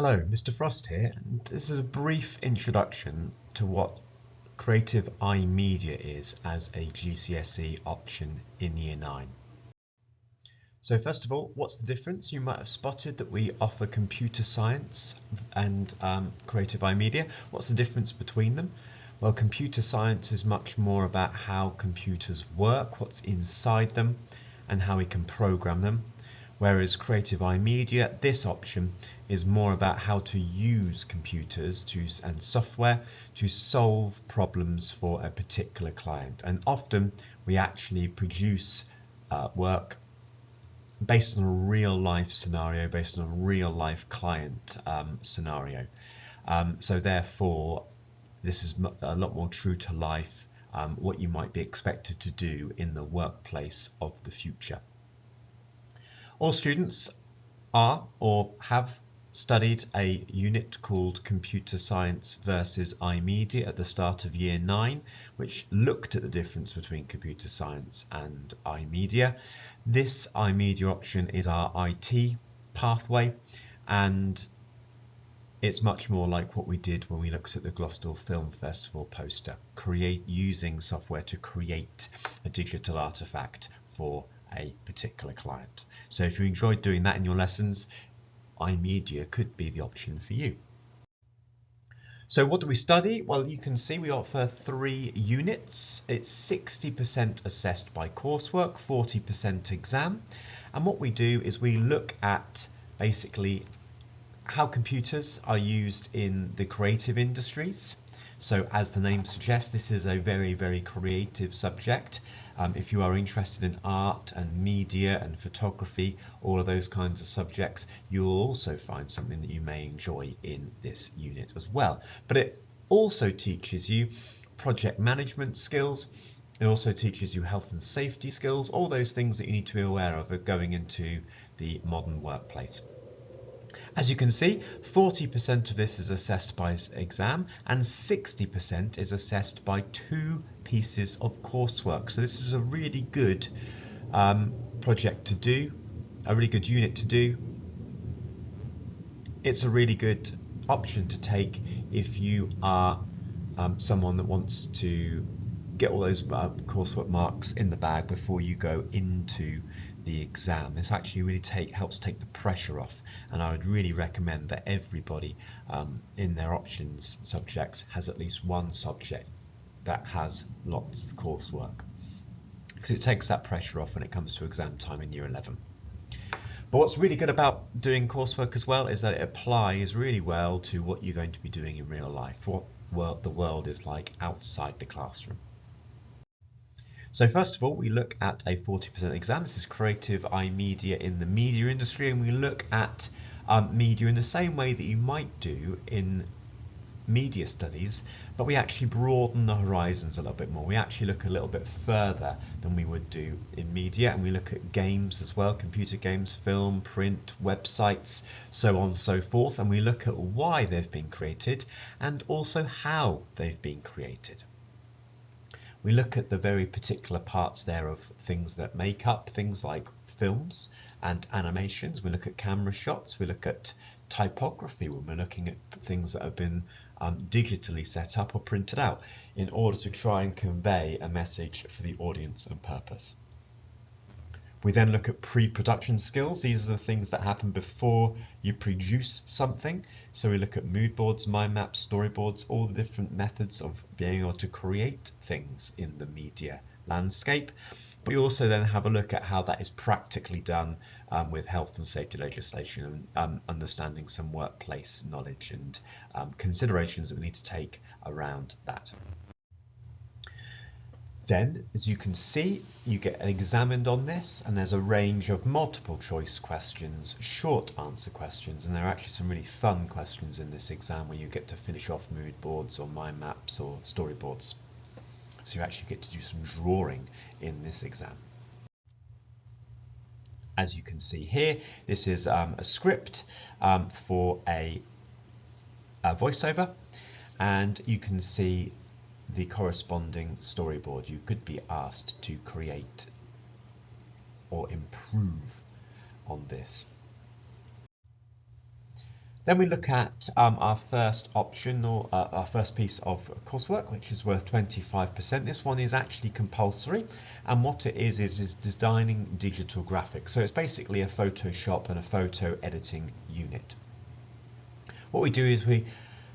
Hello, Mr. Frost here, and this is a brief introduction to what Creative iMedia is as a GCSE option in Year 9. So first of all, what's the difference? You might have spotted that we offer computer science and Creative iMedia. What's the difference between them? Well, computer science is much more about how computers work, what's inside them, and how we can program them. Whereas Creative iMedia, this option is more about how to use computers and software to solve problems for a particular client. And often we actually produce work based on a real life scenario, based on a real life client scenario. So therefore, this is a lot more true to life, what you might be expected to do in the workplace of the future. All students are or have studied a unit called Computer Science versus iMedia at the start of Year 9, which looked at the difference between computer science and iMedia. This iMedia option is our IT pathway, and it's much more like what we did when we looked at the Gloucester Film Festival poster, using software to create a digital artifact for a particular client. So if you enjoyed doing that in your lessons, iMedia could be the option for you. So what do we study? Well, you can see we offer 3 units. It's 60% assessed by coursework, 40% exam. And what we do is we look at basically how computers are used in the creative industries. So as the name suggests, this is a very, very creative subject. If you are interested in art and media and photography, all of those kinds of subjects, you will also find something that you may enjoy in this unit as well. But it also teaches you project management skills. It also teaches you health and safety skills, all those things that you need to be aware of going into the modern workplace. As you can see, 40% of this is assessed by exam and 60% is assessed by 2 pieces of coursework. So this is a really good project to do, a really good unit to do. It's a really good option to take if you are someone that wants to get all those coursework marks in the bag before you go into the exam. This actually really helps take the pressure off, and I would really recommend that everybody in their options subjects has at least one subject that has lots of coursework, because it takes that pressure off when it comes to exam time in Year 11. But what's really good about doing coursework as well is that it applies really well to what you're going to be doing in real life, what the world is like outside the classroom. So first of all, we look at a 40% exam. This is Creative iMedia in the media industry, and we look at media in the same way that you might do in media studies, but we actually broaden the horizons a little bit more. We actually look a little bit further than we would do in media, and we look at games as well, computer games, film, print, websites, so on and so forth, and we look at why they've been created and also how they've been created. We look at the very particular parts there of things that make up things like films and animations. We look at camera shots. We look at typography when we're looking at things that have been digitally set up or printed out in order to try and convey a message for the audience and purpose. We then look at pre-production skills. These are the things that happen before you produce something. So we look at mood boards, mind maps, storyboards, all the different methods of being able to create things in the media landscape. We also then have a look at how that is practically done with health and safety legislation and understanding some workplace knowledge and considerations that we need to take around that. Then, as you can see, you get examined on this, and there's a range of multiple choice questions, short answer questions, and there are actually some really fun questions in this exam where you get to finish off mood boards or mind maps or storyboards. So you actually get to do some drawing in this exam. As you can see here, this is a script for a voiceover, and you can see the corresponding storyboard. You could be asked to create or improve on this. Then we look at our first option, or our first piece of coursework, which is worth 25%. This one is actually compulsory, and what it is designing digital graphics. So it's basically a Photoshop and a photo editing unit. What we do is we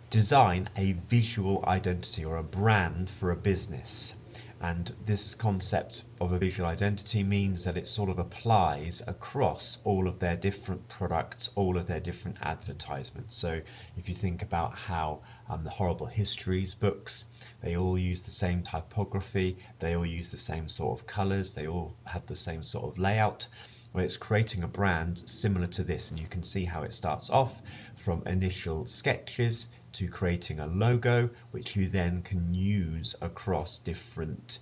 design a visual identity or a brand for a business. And this concept of a visual identity means that it sort of applies across all of their different products, all of their different advertisements. So if you think about how the Horrible Histories books, they all use the same typography, they all use the same sort of colors, they all have the same sort of layout. Well, it's creating a brand similar to this, and you can see how it starts off from initial sketches to creating a logo, which you then can use across different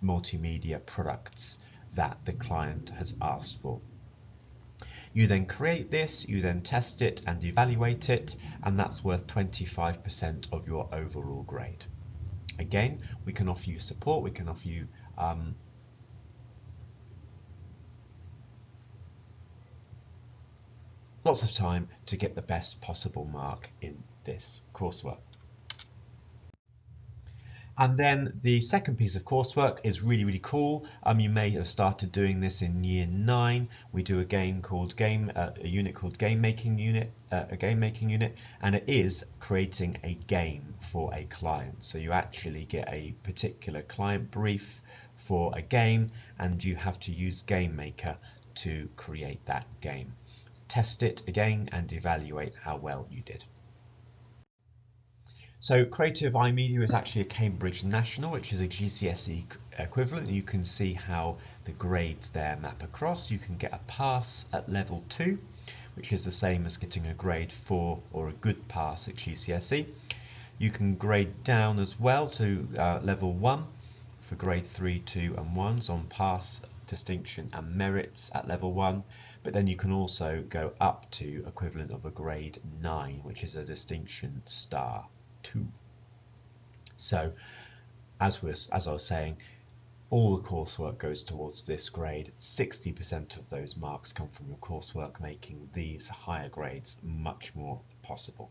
multimedia products that the client has asked for. You then create this, you then test it and evaluate it, and that's worth 25% of your overall grade. Again, we can offer you support, we can offer you lots of time to get the best possible mark in this coursework. And then the second piece of coursework is really, really cool. You may have started doing this in year 9. We do a unit called game making unit, and it is creating a game for a client. So you actually get a particular client brief for a game, and you have to use Game Maker to create that game. Test it again and evaluate how well you did. So Creative iMedia is actually a Cambridge National, which is a GCSE equivalent. You can see how the grades there map across. You can get a pass at level 2, which is the same as getting a grade 4 or a good pass at GCSE. You can grade down as well to level 1 for grade 3, 2 and 1s on pass, distinction and merits at level 1, but then you can also go up to equivalent of a grade 9, which is a distinction star 2. So as I was saying, all the coursework goes towards this grade. 60% of those marks come from your coursework, making these higher grades much more possible.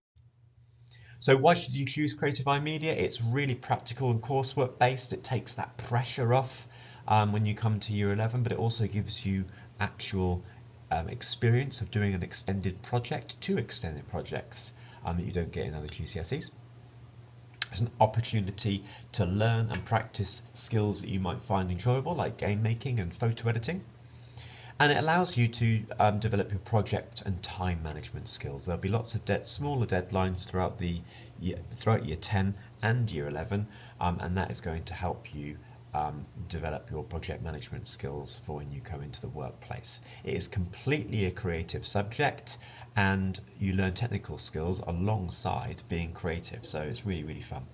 So why should you choose Creative iMedia? It's really practical and coursework based. It takes that pressure off when you come to year 11, but it also gives you actual experience of doing an extended project, 2 extended projects that you don't get in other GCSEs. It's an opportunity to learn and practice skills that you might find enjoyable, like game making and photo editing. And it allows you to develop your project and time management skills. There'll be lots of smaller deadlines throughout year 10 and year 11, and that is going to help you develop your project management skills for when you come into the workplace. It is completely a creative subject, and you learn technical skills alongside being creative, so it's really, really fun.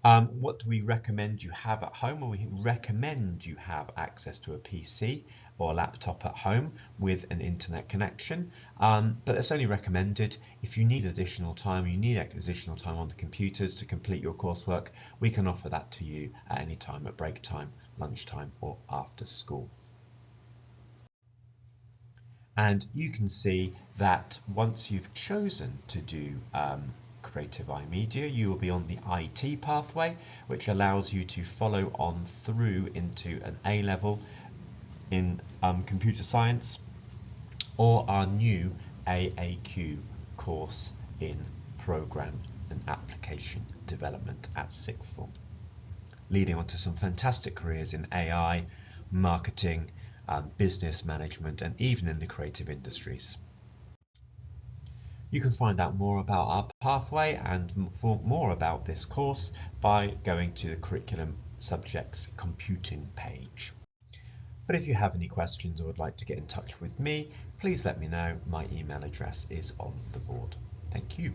What do we recommend you have at home? Well, we recommend you have access to a PC or a laptop at home with an internet connection, but it's only recommended. If you need additional time, on the computers to complete your coursework, we can offer that to you at any time, at break time, lunchtime, or after school. And you can see that once you've chosen to do Creative iMedia, you will be on the IT pathway, which allows you to follow on through into an A-level in computer science, or our new AAQ course in program and application development at sixth form, leading on to some fantastic careers in AI, marketing, business management, and even in the creative industries. You can find out more about our pathway and more about this course by going to the curriculum subjects computing page. But if you have any questions or would like to get in touch with me, please let me know. My email address is on the board. Thank you.